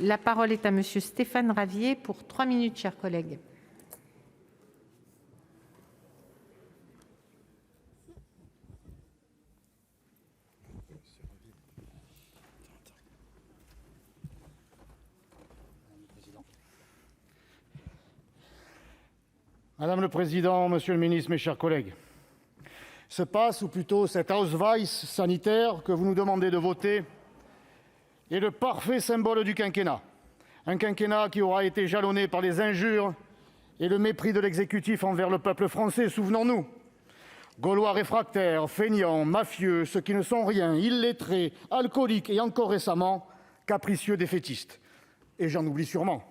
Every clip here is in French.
La parole est à monsieur Stéphane Ravier pour 3 minutes, chers collègues. Madame le Président, Monsieur le Ministre, mes chers collègues, ce pass, ou plutôt cet Ausweis sanitaire que vous nous demandez de voter, est le parfait symbole du quinquennat. Un quinquennat qui aura été jalonné par les injures et le mépris de l'exécutif envers le peuple français, souvenons-nous. Gaulois réfractaires, feignants, mafieux, ceux qui ne sont rien, illettrés, alcooliques et encore récemment, capricieux défaitistes. Et j'en oublie sûrement.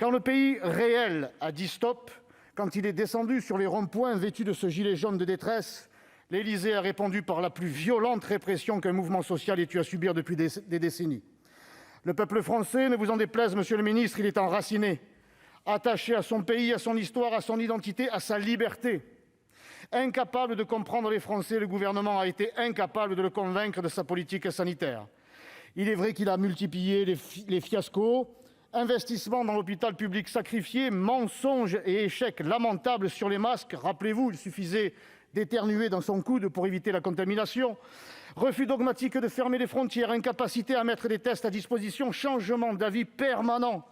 Quand le pays réel a dit stop, quand il est descendu sur les ronds-points vêtu de ce gilet jaune de détresse, l'Élysée a répondu par la plus violente répression qu'un mouvement social ait eu à subir depuis des décennies. Le peuple français, ne vous en déplaise, monsieur le ministre, il est enraciné, attaché à son pays, à son histoire, à son identité, à sa liberté. Incapable de comprendre les Français, le gouvernement a été incapable de le convaincre de sa politique sanitaire. Il est vrai qu'il a multiplié les fiascos, investissements dans l'hôpital public sacrifié, mensonges et échecs lamentables sur les masques. Rappelez-vous, il suffisait d'éternuer dans son coude pour éviter la contamination. Refus dogmatique de fermer les frontières, incapacité à mettre des tests à disposition, changement d'avis permanent.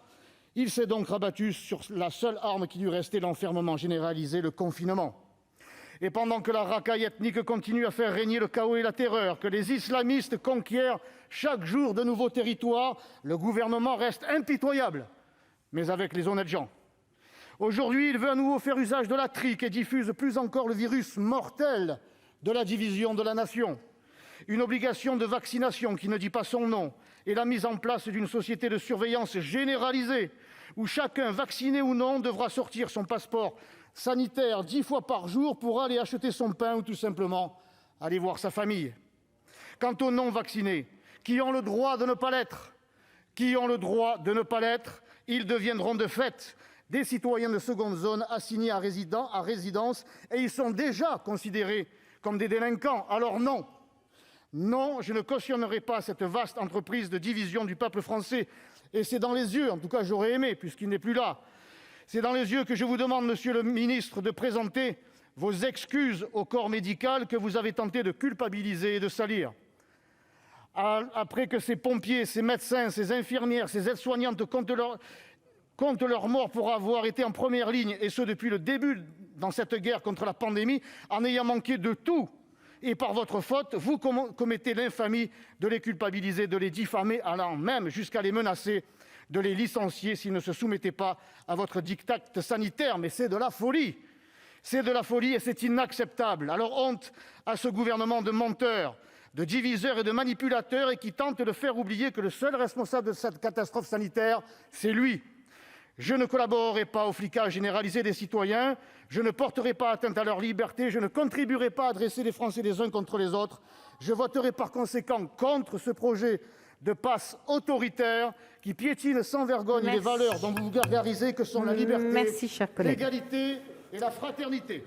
Il s'est donc rabattu sur la seule arme qui lui restait, l'enfermement généralisé, le confinement. Et pendant que la racaille ethnique continue à faire régner le chaos et la terreur, que les islamistes conquièrent chaque jour de nouveaux territoires, le gouvernement reste impitoyable, mais avec les honnêtes gens. Aujourd'hui, il veut à nouveau faire usage de la trique et diffuse plus encore le virus mortel de la division de la nation. Une obligation de vaccination qui ne dit pas son nom et la mise en place d'une société de surveillance généralisée où chacun, vacciné ou non, devra sortir son passeport sanitaire 10 fois par jour pour aller acheter son pain ou tout simplement aller voir sa famille. Quant aux non-vaccinés, qui ont le droit de ne pas l'être, ils deviendront de fait des citoyens de seconde zone assignés à résidence et ils sont déjà considérés comme des délinquants. Alors non, je ne cautionnerai pas cette vaste entreprise de division du peuple français. Et c'est dans les yeux, en tout cas j'aurais aimé, puisqu'il n'est plus là, c'est dans les yeux que je vous demande, monsieur le ministre, de présenter vos excuses au corps médical que vous avez tenté de culpabiliser et de salir. Après que ces pompiers, ces médecins, ces infirmières, ces aides-soignantes comptent leur mort pour avoir été en première ligne, et ce depuis le début dans cette guerre contre la pandémie, en ayant manqué de tout, et par votre faute, vous commettez l'infamie de les culpabiliser, de les diffamer, allant même jusqu'à les menacer de les licencier s'ils ne se soumettaient pas à votre diktat sanitaire. Mais c'est de la folie et c'est inacceptable. Alors honte à ce gouvernement de menteurs, de diviseurs et de manipulateurs et qui tente de faire oublier que le seul responsable de cette catastrophe sanitaire, c'est lui. Je ne collaborerai pas au flicage généralisé des citoyens, je ne porterai pas atteinte à leur liberté, je ne contribuerai pas à dresser les Français les uns contre les autres. Je voterai par conséquent contre ce projet de passe autoritaire qui piétine sans vergogne les valeurs dont vous vous gargarisez que sont la liberté, l'égalité et la fraternité.